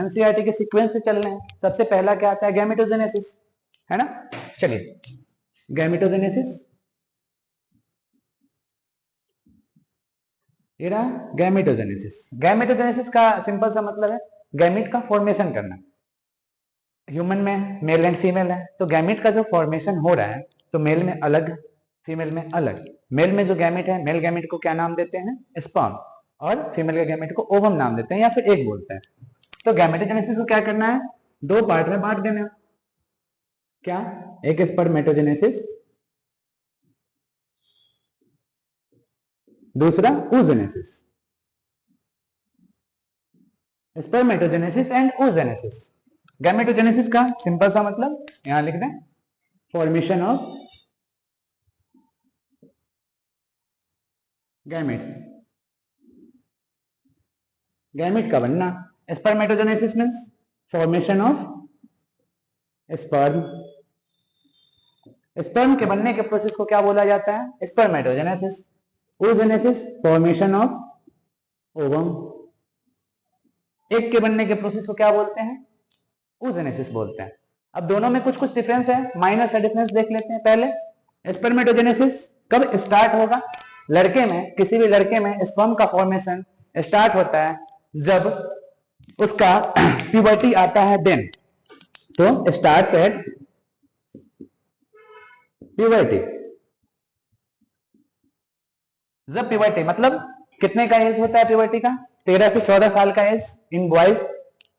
NCERT के sequence से चल रहे हैं। सबसे पहला क्या आता है, गैमेटोजेनेसिस, है ना। चलिए गैमेटोजेनेसिस, ये रहा गैमेटोजेनेसिस। गैमेटोजेनेसिस का सिंपल सा मतलब है गैमेट का फॉर्मेशन करना। ह्यूमन में मेल एंड फीमेल है, तो गैमेट का जो फॉर्मेशन हो रहा है, तो मेल में अलग फीमेल में अलग। मेल में जो गैमेट है, मेल गैमेट को क्या नाम देते हैं, स्पर्म, और फीमेल के गैमेट को ओवम नाम देते हैं या फिर एग बोलते हैं। तो गैमेटोजेनेसिस को क्या करना है, दो पार्ट में बांट देना। क्या, एक स्पर्मेटोजेनेसिस, दूसरा oogenesis। Spermatogenesis and oogenesis। Gametogenesis का सिंपल सा मतलब यहां लिख दें, फॉर्मेशन ऑफ गैमेट्स, गैमेट का बनना। Spermatogenesis means formation of sperm. Sperm के बनने के प्रोसेस को क्या बोला जाता है, spermatogenesis. oogenesis formation of ovum. Egg के बनने के प्रोसेस को क्या बोलते हैं, oogenesis बोलते हैं। अब दोनों में कुछ कुछ डिफरेंस है, माइनर सा डिफरेंस देख लेते हैं पहले। स्पर्मेटोजेनेसिस कब स्टार्ट होगा, लड़के में, किसी भी लड़के में स्पर्म का फॉर्मेशन स्टार्ट होता है जब उसका प्यूबर्टी आता है, देन। तो स्टार्ट्स एट प्यूबर्टी। जब प्यूबर्टी मतलब कितने का एज होता है प्यूबर्टी का, 13 से 14 साल का एज इन बॉयज।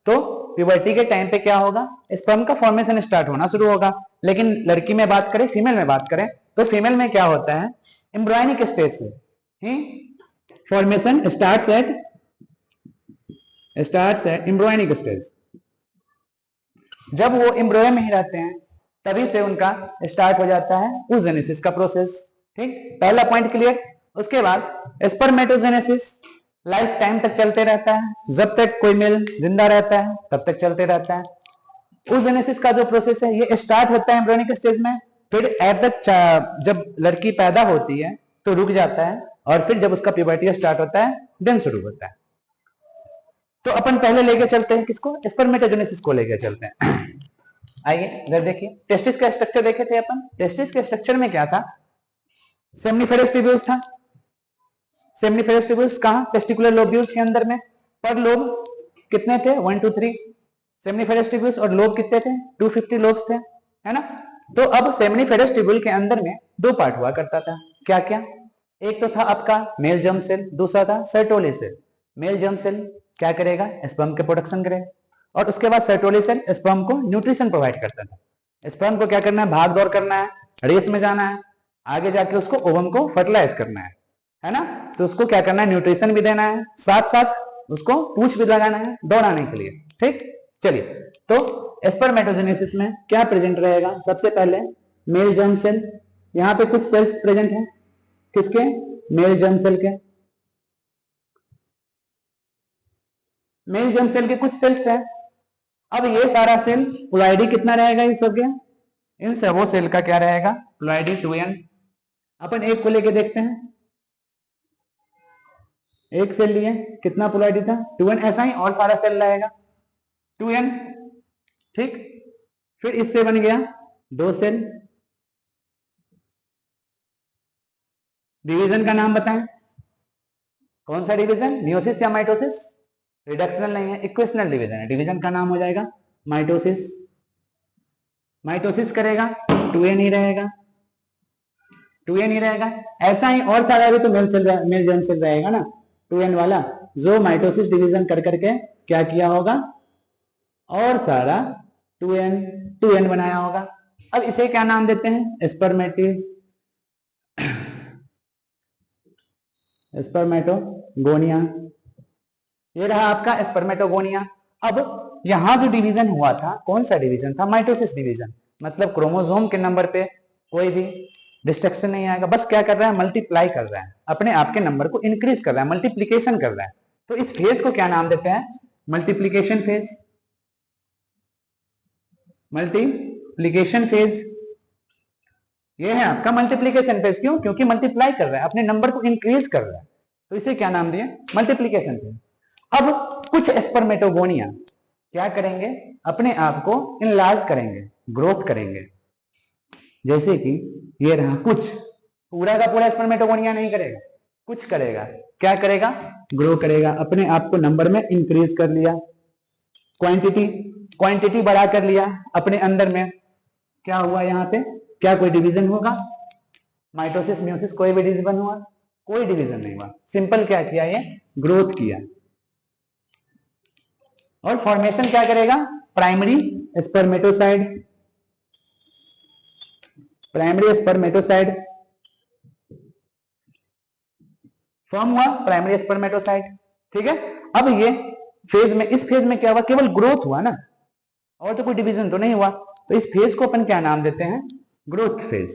तो प्यूबर्टी के टाइम पे क्या होगा, स्पर्म का फॉर्मेशन स्टार्ट होना शुरू होगा। लेकिन लड़की में बात करें, फीमेल में बात करें, तो फीमेल में क्या होता है, एम्ब्रियोनिक स्टेज से ही formation starts at embryonic stage. जब वो एम्ब्रियो में ही रहते हैं तभी से उनका स्टार्ट हो जाता है oogenesis का प्रोसेस। ठीक, पहला पॉइंट क्लियर। उसके बाद स्पर्मेटोजेनेसिस लाइफ टाइम तक चलते रहता है, जब तक कोई मेल जिंदा रहता है तब तक चलते रहता है। oogenesis का जो प्रोसेस है ये स्टार्ट होता है एम्ब्रियोनिक स्टेज में, फिर एट द जब लड़की पैदा होती है तो रुक जाता है, और फिर जब उसका प्यूबर्टी स्टार्ट होता है देन शुरू होता है। तो अपन पहले लेके चलते हैं किसको, स्पर्मेटोजेनेसिस को लेके चलते हैं। आइए इधर देखिए, टेस्टिस का स्ट्रक्चर देखे थे अपन। टेस्टिस के स्ट्रक्चर में क्या था, सेमनीफेरस ट्यूब्यूल्स था। सेमनीफेरस ट्यूब्यूल्स कहां, टेस्टिकुलर लोब्यूल्स के अंदर में। पर लोब कितने थे, 1 2 3 सेमनीफेरस ट्यूब्यूल्स, और लोब कितने थे, 250 लोब्स थे, है ना। तो अब सेमनीफेरस ट्यूब्यूल के अंदर में दो पार्ट हुआ करता था, क्या क्या। एक तो था आपका मेल जर्म सेल, दूसरा था Sertoli cell. Male germ cell क्या करेगा, स्पर्म के प्रोडक्शन करेगा, और उसके बाद सर्टोली सेल स्पर्म को न्यूट्रिशन प्रोवाइड करता था। स्पर्म को क्या करना है, भाग दौड़ करना है, रेस में जाना है, आगे जाके उसको ओवम को फर्टिलाइज करना है ना। तो उसको क्या करना है, न्यूट्रिशन भी देना है, साथ साथ उसको पूंछ भी लगाना है दौड़ाने के लिए। ठीक, चलिए तो स्पर्मेटोजेनेसिस में क्या प्रेजेंट रहेगा, सबसे पहले मेल जर्म सेल। यहां पे कुछ सेल्स प्रेजेंट है, किसके, मेल जर्म सेल के। मेल जर्म सेल के कुछ सेल्स हैं। अब ये सारा सेल प्लॉइडी कितना रहेगा इन सब के, इन सबों सेल का क्या रहेगा, प्लॉइडी 2n। अपन एक को लेके देखते हैं, एक सेल लिए कितना प्लॉइडी था, 2n। ऐसा ही और सारा सेल रहेगा 2n। ठीक, फिर इससे बन गया दो सेल। डिवीजन का नाम बताएं, कौन सा डिवीजन, मियोसिस या माइटोसिस, रिडक्शनल नहीं है, इक्वेशनल डिवीजन है। डिवीजन का नाम हो जाएगा माइटोसिस। माइटोसिस करेगा 2n ही रहेगा, 2n ही रहेगा। ऐसा ही और सारा भी तो मेल जर्म सेल रहेगा ना 2n वाला, जो माइटोसिस डिवीजन कर करके क्या किया होगा, और सारा 2n बनाया होगा। अब इसे क्या नाम देते हैं, स्पर्मेटोगोनिया। ये रहा आपका स्पर्मेटोगोनिया। अब यहां जो डिवीजन हुआ था, कौन सा डिवीजन था, माइटोसिस डिवीजन। मतलब क्रोमोसोम के नंबर पे कोई भी डिस्ट्रक्शन नहीं आएगा, बस क्या कर रहा है, मल्टीप्लाई कर रहा है, अपने आप के नंबर को इंक्रीज कर रहा है, मल्टीप्लीकेशन कर रहा है। तो इस फेज को क्या नाम देते हैं, मल्टीप्लीकेशन फेज। मल्टीप्लीकेशन फेज ये है आपका मल्टीप्लीकेशन फेज। क्यों, क्योंकि मल्टीप्लाई कर रहा है, अपने नंबर को इंक्रीज कर रहा है, तो इसे क्या नाम दिया, मल्टीप्लीकेशन फेज। अब कुछ स्पर्मेटोगोनिया क्या करेंगे, अपने आप को इनलार्ज करेंगे, ग्रोथ करेंगे। जैसे कि ये रहा, कुछ पूरा का पूरा स्पर्मेटोगोनिया नहीं करेगा, कुछ करेगा। क्या करेगा, ग्रो करेगा, अपने आप को नंबर में इंक्रीज कर लिया, क्वांटिटी बढ़ा कर लिया अपने अंदर में। क्या हुआ यहाँ पे, क्या कोई डिवीजन होगा, माइटोसिस मियोसिस कोई भी डिवीजन हुआ, कोई डिवीजन नहीं हुआ, सिंपल क्या किया, ये ग्रोथ किया। और फॉर्मेशन क्या करेगा, primary spermatocyte, primary spermatocyte form हुआ, प्राइमरी स्पर्मेटोसाइट। ठीक है, अब ये फेज में, इस फेज में क्या हुआ, केवल ग्रोथ हुआ ना, और तो कोई डिवीजन तो नहीं हुआ। तो इस फेज को अपन क्या नाम देते हैं, ग्रोथ फेज।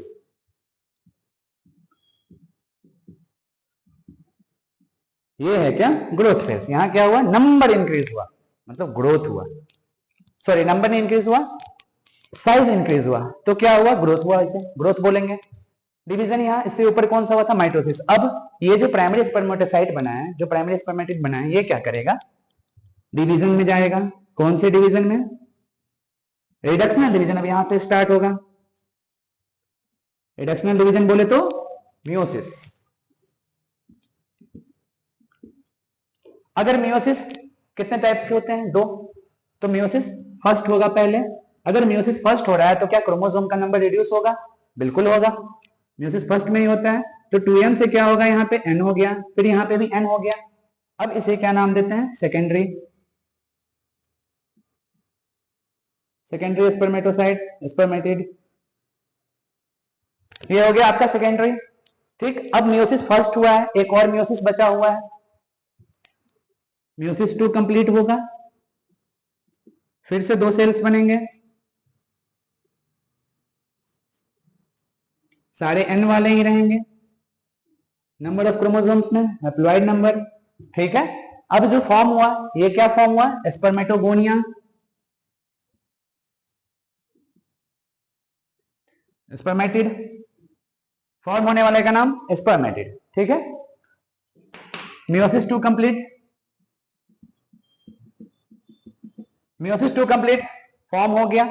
ये है क्या, ग्रोथ फेज। यहां क्या हुआ, नंबर इंक्रीज हुआ, मतलब ग्रोथ हुआ, सॉरी नंबर नहीं इंक्रीज हुआ, साइज इंक्रीज हुआ, तो क्या हुआ, ग्रोथ हुआ, इसे ग्रोथ बोलेंगे। डिवीजन यहाँ इससे ऊपर कौन सा हुआ था, माइटोसिस। अब ये जो प्राइमरी स्पर्मेटोसाइट बना है, जो प्राइमरी स्पर्मेटिड बना है, ये क्या करेगा, डिवीजन में जाएगा। कौन से डिवीजन में, रिडक्शनल डिवीजन। अब यहां से स्टार्ट होगा, रिडक्शनल डिवीजन बोले तो मियोसिस। अगर मियोसिस कितने टाइप्स के होते हैं, दो, तो मियोसिस फर्स्ट होगा पहले। अगर मियोसिस फर्स्ट हो रहा है तो क्या क्रोमोसोम का नंबर रिड्यूस होगा, बिल्कुल होगा, मियोसिस फर्स्ट में ही होता है। तो 2n से क्या होगा, यहाँ पे n हो गया, फिर यहाँ पे भी n हो गया। अब इसे क्या नाम देते हैं, सेकेंडरी, सेकेंडरी स्पर्मेटोसाइट, स्पर्मेटिड, ये हो गया आपका सेकेंडरी। ठीक, अब मियोसिस फर्स्ट हुआ है, एक और मियोसिस बचा हुआ है, मियोसिस 2 कंप्लीट होगा, फिर से 2 सेल्स बनेंगे, सारे n वाले ही रहेंगे, नंबर ऑफ क्रोमोसोम्स में हैप्लॉइड नंबर। ठीक है, अब जो फॉर्म हुआ, ये क्या फॉर्म हुआ, स्पर्मेटोगोनिया, स्पर्मेटिड, फॉर्म होने वाले का नाम स्पर्मेटिड। ठीक है, meiosis 2 complete, meiosis 2 complete, form हो गया।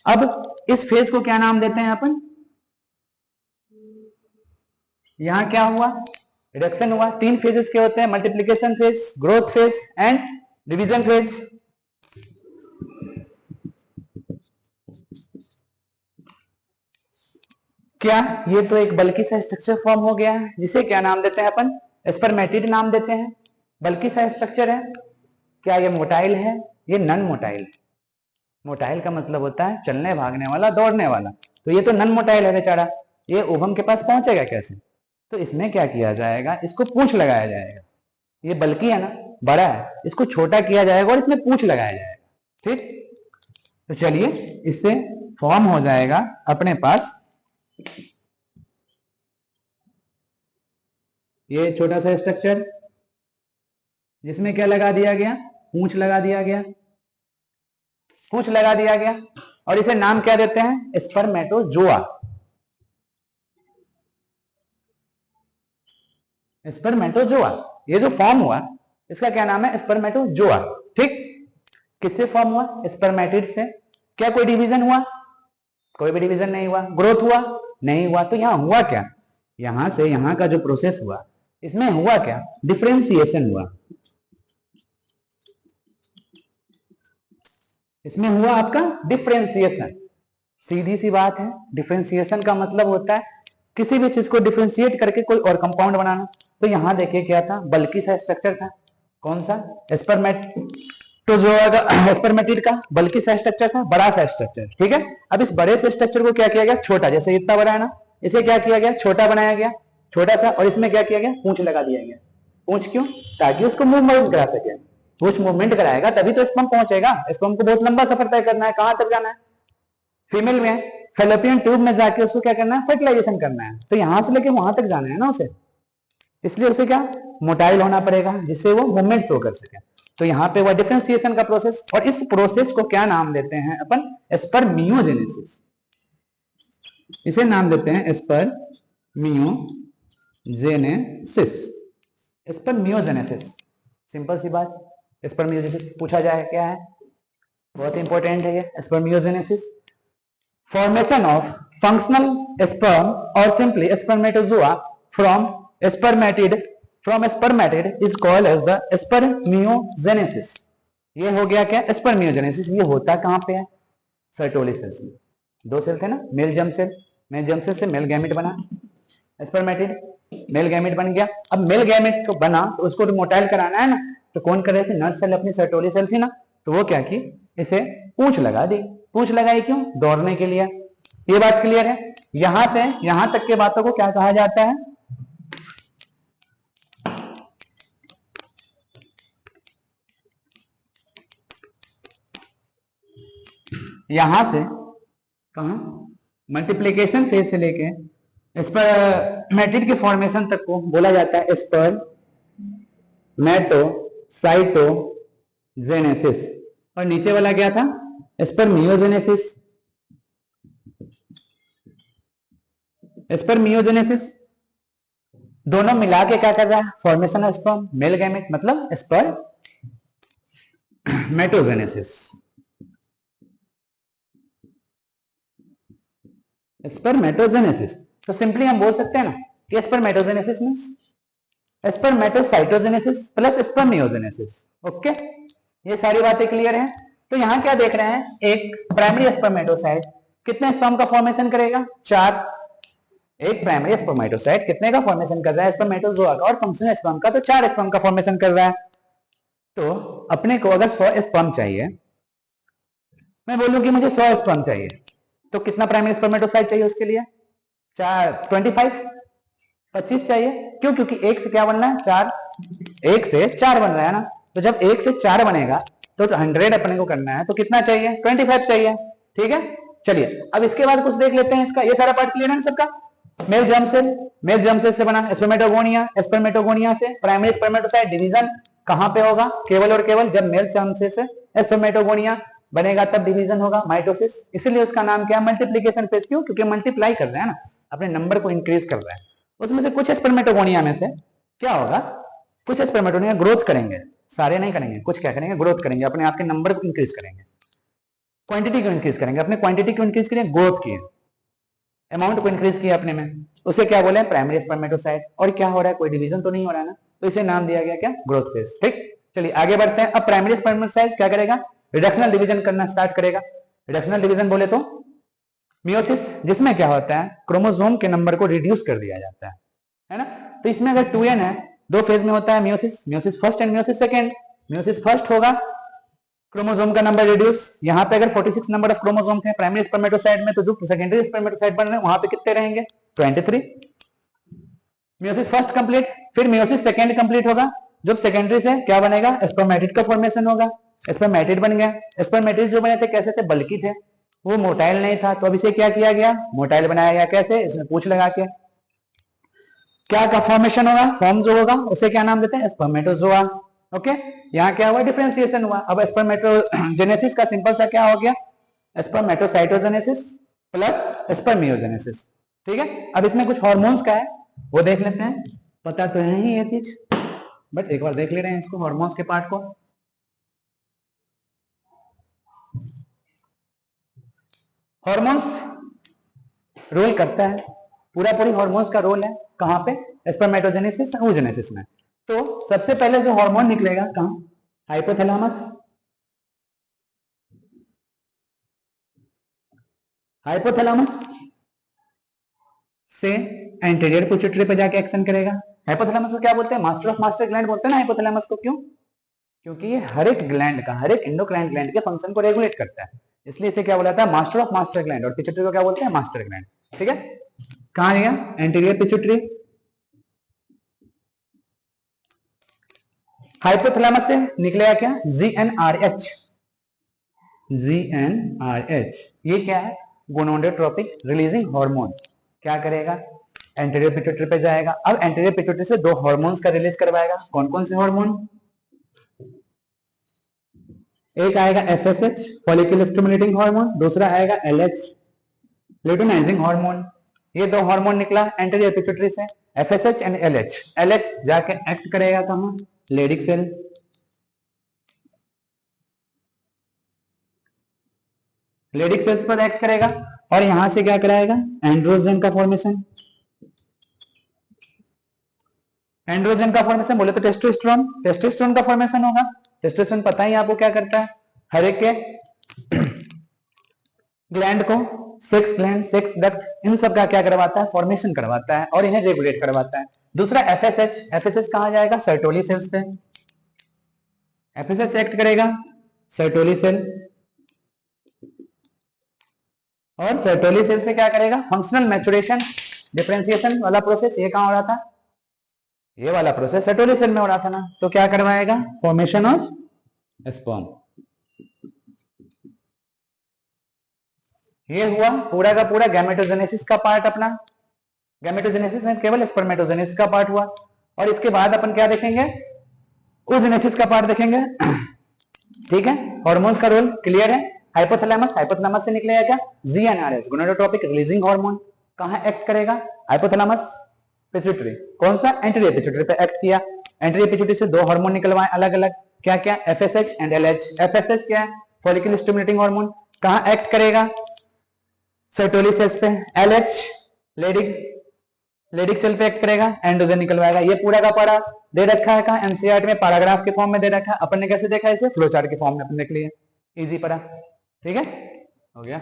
अब इस फेज को क्या नाम देते हैं अपन, यहां क्या हुआ, रिडक्शन हुआ। 3 फेजेस के होते हैं, multiplication phase, growth phase and division phase. क्या ये तो एक बल्कि सा स्ट्रक्चर फॉर्म हो गया है, जिसे क्या नाम देते हैं अपन, स्पर्मेटिड नाम देते हैं। बल्कि सा स्ट्रक्चर है, क्या ये मोटाइल है, ये नन मोटाइल है। मोटाइल का मतलब होता है चलने भागने वाला, दौड़ने वाला, तो ये तो नन मोटाइल है बेचारा, ये ओवम के पास पहुंचेगा कैसे। तो इसमें क्या किया जाएगा, इसको पूंछ लगाया जाएगा। ये बल्कि है ना, बड़ा है, इसको छोटा किया जाएगा और इसमें पूंछ लगाया जाएगा। ठीक, तो चलिए, इससे फॉर्म हो जाएगा अपने पास ये छोटा सा स्ट्रक्चर, जिसमें क्या लगा दिया गया, पूंछ लगा दिया गया, पूंछ लगा दिया गया, और इसे नाम क्या देते हैं, स्पर्मेटोजोआ, स्पर्मेटोजोआ। ये जो फॉर्म हुआ, इसका क्या नाम है, स्पर्मेटोजोआ। ठीक, किससे फॉर्म हुआ, स्पर्मेटिड से। क्या कोई डिवीजन हुआ, कोई भी डिवीजन नहीं हुआ। ग्रोथ हुआ, नहीं हुआ। तो यहां हुआ क्या, यहां से यहां का जो प्रोसेस हुआ, इसमें हुआ क्या, डिफरेंशिएशन हुआ। इसमें हुआ आपका डिफरेंशिएशन, सीधी सी बात है। डिफरेंशिएशन का मतलब होता है किसी भी चीज को डिफरेंशिएट करके कोई और कंपाउंड बनाना। तो यहां देखिए क्या था, बल्कि सा स्ट्रक्चर था, कौन सा, स्पर्मेटोजोआ का, स्पर्मेटिड का बल्कि सा स्ट्रक्चर था, बड़ा सा स्ट्रक्चर। ठीक है, अब इस बड़े से स्ट्रक्चर को क्या किया गया, छोटा, जैसे इतना बड़ा है ना, इसे क्या किया गया, छोटा बनाया गया, छोटा सा, और इसमें क्या किया गया, पूंछ लगा दिया गया। पूंछ क्यों, ताकि उसको मूवमेंट करा सके, पूंछ मूवमेंट कराएगा तभी तो स्पर्म पहुंचेगा। स्पर्म को बहुत लंबा सफर तय करना है, कहां तक जाना है, फीमेल में फेलोपियन ट्यूब में जाके उसको क्या करना है, फर्टिलाइजेशन करना है। तो यहां से लेके वहां तक जाना है ना उसे, इसलिए उसे क्या, मोटाइल होना पड़ेगा, जिससे वो मूवमेंट शो कर सके। तो यहाँ पे हुआ डिफरेंशिएशन का प्रोसेस, और इस प्रोसेस को क्या नाम देते हैं अपन, स्पर्मियोजेनेसिस। इसे नाम देते हैं स्पर्मियोजेनेसिस, स्पर्मियोजेनेसिस। सिंपल सी बात, स्पर्मियोजेनेसिस पूछा जाए क्या है, बहुत इंपॉर्टेंट है ये spermiogenesis. Formation of functional sperm और simply spermatozoa from spermatid is called as the spermiogenesis. ये हो गया क्या स्पर्मियोजेनेसिस। ये होता कहां पे है? सर्टोली सेल्स में। दो सेल थे ना, मेल जर्म सेल से मेल गैमेट बना, स्पर्मेटिड मेल गैमेट बन गया। अब मेल गैमेट को बना तो उसको मोटाइल कराना है ना, तो कौन कर रहे थे? नर्स सेल अपनी सर्टोली सेल थी ना, तो वो क्या की, इसे पूंछ लगा दी। पूंछ लगाई क्यों? दौड़ने के लिए। ये बात क्लियर है? यहां से यहां तक के बातों को क्या कहा जाता है? यहां से कहा मल्टीप्लीकेशन फेज से लेके स्पर्मेटिड के फॉर्मेशन तक को बोला जाता है स्पर्मेटोसाइटोजेनेसिस। और नीचे वाला क्या था? स्पर्मियोजेनेसिस। स्पर्मियोजेनेसिस दोनों मिला के क्या कर रहा है? Formation of sperm male gamete, मतलब स्पर्मेटोजेनेसिस। स्पर्मेटोजेनेसिस तो सिंपली हम बोल सकते हैं ना कि spermatogenesis means spermatocytogenesis plus spermiogenesis. Okay, ये सारी बातें क्लियर हैं। तो यहां क्या देख रहे हैं? एक प्राइमरी स्पर्मेटोसाइट कितने स्पर्म का फॉर्मेशन करेगा? 4। एक प्राइमरी स्पर्मेटोसाइट कितने का फॉर्मेशन कर रहा है? स्पर्मेटोजोआ का। और फंक्शनल स्पर्म का तो 4 स्पर्म का फॉर्मेशन कर रहा है। तो अपने को अगर 100 स्पर्म चाहिए, मैं बोलूं कि मुझे 100 स्पर्म चाहिए, तो कितना प्राइमरी स्पर्मेटोसाइट चाहिए उसके लिए? 25 चाहिए। क्यों? क्योंकि एक से क्या बनना है? 4। एक से 4 बन रहा है ना, तो जब एक से 4 बनेगा तो 100 अपने को करना है, तो कितना चाहिए? 25 चाहिए। ठीक है, चलिए अब इसके बाद कुछ देख लेते हैं। इसका ये सारा पार्ट क्लियर है सबका? मेल जर्म सेल से बना स्पर्मेटोगोनिया, स्पर्मेटोगोनिया से प्राइमरी स्पर्मेटोसाइट डिवीजन कहां पे होगा? केवल और केवल जब मेल जर्म सेल से स्पर्मेटोगोनिया बनेगा तब डिवीजन होगा, माइटोसिस। इसीलिए उसका नाम क्या है? Multiplication phase. क्यों? क्योंकि मल्टीप्लाई कर रहा है ना, अपने नंबर को इंक्रीज कर रहा है। उसमें से कुछ स्पर्मेटोगोनिया में से क्या होगा? कुछ स्पर्मेटोगोनिया ग्रोथ करेंगे, सारे नहीं करेंगे, कुछ क्या करेंगे? ग्रोथ करेंगे, अपने आप के नंबर को इंक्रीज करेंगे, क्वांटिटी को इंक्रीज करेंगे। अपने क्वांटिटी को इंक्रीज करेंगे, ग्रोथ किए, अमाउंट को इंक्रीज किया अपने में, उसे क्या बोले? Primary spermatocyte. और क्या हो रहा है? कोई डिवीजन तो नहीं हो रहा है ना, तो इसे नाम दिया गया क्या? Growth phase. ठीक, चलिए आगे बढ़ते हैं। अब प्राइमरी स्पर्मेटोसाइट क्या करेगा? रिडक्शनल डिवीजन करना स्टार्ट करेगा। रिडक्शनल डिवीजन बोले तो मियोसिस, जिसमें क्या होता है? क्रोमोसोम के नंबर को रिड्यूस कर दिया जाता है ना। तो इसमें अगर 2n है, दो फेज में होता है meiosis first and meiosis second. Meiosis first होगा, क्रोमोसोम का नंबर रिड्यूस। यहाँ पे अगर 46 नंबर ऑफ क्रोमोसोम थे प्राइमरी स्पर्मेटोसाइट में, तो जो सेकेंडरी स्पर्मेटोसाइट बन रहे हैं वहां पे कितने रहेंगे? 23। मियोसिस फर्स्ट कंप्लीट, फिर मियोसिस सेकंड कंप्लीट होगा। जब सेकेंडरी से क्या बनेगा? स्पर्मेटिड का फॉर्मेशन होगा। स्पर्मेटिड बन गया। स्पर्मेटिड जो बने थे कैसे थे? बल्कि थे, वो मोटाइल नहीं था, तो अब इसे क्या किया गया? मोटाइल बनाया गया। कैसे? इसमें पूछ लगा के। क्या का फॉर्मेशन होगा? फॉर्म जो होगा उसे क्या नाम देते हैं? स्पर्मेटोजोआ। ओके, यहाँ क्या हुआ? डिफरेंशिएशन हुआ। अब स्पर्मेटोजेनेसिस का सिंपल सा क्या हो गया? Spermatocytogenesis plus spermiogenesis. ठीक है, अब इसमें कुछ हार्मोन्स का है, वो देख लेते हैं। पता तो है ही ये चीज, बट एक बार देख ले रहे हैं इसको, हार्मोन्स के पार्ट को। हार्मोन्स रोल करता है, पूरा पूरी हार्मोन्स का रोल है कहां पे? स्पर्मेटोजेनेसिस और oogenesis में। तो सबसे पहले जो हार्मोन निकलेगा कहां? हाइपोथैलेमस। हाइपोथैलेमस से एंटीरियर पिट्यूटरी पे जाके एक्शन करेगा। हाइपोथैलेमस को क्या बोलते हैं? मास्टर ऑफ मास्टर ग्लैंड बोलते हैं ना हाइपोथैलेमस को। क्यों? क्योंकि ये हर एक ग्लैंड का, हर एक एंडोक्राइन ग्लैंड के फंक्शन को रेगुलेट करता है, इसलिए इसे क्या बोला जाता है? Master of master gland. और पिट्यूटरी को क्या बोलते हैं? Master gland. ठीक है, कहां गया? Anterior pituitary. हाइपोथैलेमस से निकलेगा क्या? GnRH। GnRH ये क्या है? गोनोडोट्रोपिक रिलीजिंग हार्मोन। क्या करेगा? एंटीरियर पिट्यूटरी पे जाएगा। अब एंटीरियर पिट्यूटरी से दो हार्मोन्स का रिलीज करवाएगा। कौन कौन से हार्मोन? एक आएगा FSH फॉलिकल स्टिमुलेटिंग हार्मोन, दूसरा आएगा LH ल्यूटिनाइजिंग हार्मोन। ये दो हार्मोन निकला एंटीरियर पिट्यूटरी से, FSH एंड LH। LH जाके एक्ट करेगा कहां? Leydig cell. लेडिक सेल्स पर एक्ट करेगा और यहां से क्या कराएगा, एंड्रोजन का फॉर्मेशन। एंड्रोजन का फॉर्मेशन बोले तो टेस्टोस्टेरोन, टेस्टोस्टेरोन का फॉर्मेशन होगा। टेस्टोस्टेरोन पता ही आपको क्या करता है, हर एक के ग्लैंड को, सेक्स ग्लैंड, सेक्स डक्ट, इन सब का क्या करवाता है, फॉर्मेशन करवाता है और इन्हें रेगुलेट करवाता है। दूसरा एफएसएच, एफएसएच कहां जाएगा, सर्टोली सेल्स पे। एफएसएच एक्ट करेगा सर्टोली सेल, और सर्टोली सेल से क्या करेगा, फंक्शनल मैचुरेशन, डिफरेंशिएशन वाला प्रोसेस ये कहां हो रहा था, ये वाला प्रोसेस सर्टोली सेल में हो रहा था ना, तो क्या करवाएगा, फॉर्मेशन ऑफ स्पर्म। ये हुआ पूरा का पूरा गैमेटोजेनेसिस का पार्ट अपना। गैमेटोजेनेसिस में केवल स्पर्मेटोजेनेसिस का पार्ट हुआ, और इसके बाद अपन क्या देखेंगे, oogenesis का पार्ट देखेंगे। ठीक है, हार्मोन्स का रोल क्लियर है। हाइपोथैलेमस, हाइपोथैलेमस से निकलेगा क्या, जीएनआरएस, गोनाडोट्रोपिक रिलीजिंग हार्मोन। कहां एक्ट करेगा, हाइपोथैलेमस, पिट्यूटरी। कौन सा, एंटीरियर पिट्यूटरी पे एक्ट किया। एंटीरियर पिट्यूटरी से दो हार्मोन निकलवाए अलग अलग, क्या क्या, एफएसएच एंड एलएच। एफएसएच क्या है, फॉलिकल स्टिमुलेटिंग हार्मोन। कहां एक्ट करेगा, सर्टोली सेल्स पे। एलएच लेडिक सेल पे एक्ट करेगा, एंड्रोजन निकलवाएगा। ये पूरा का पूरा दे रखा है कहां, एनसीईआरटी में पैराग्राफ के फॉर्म में दे रखा है। अपन ने कैसे देखा, इसे फ्लो चार्ट के फॉर्म में अपन देख लिया, इजी पड़ा। ठीक है, हो गया।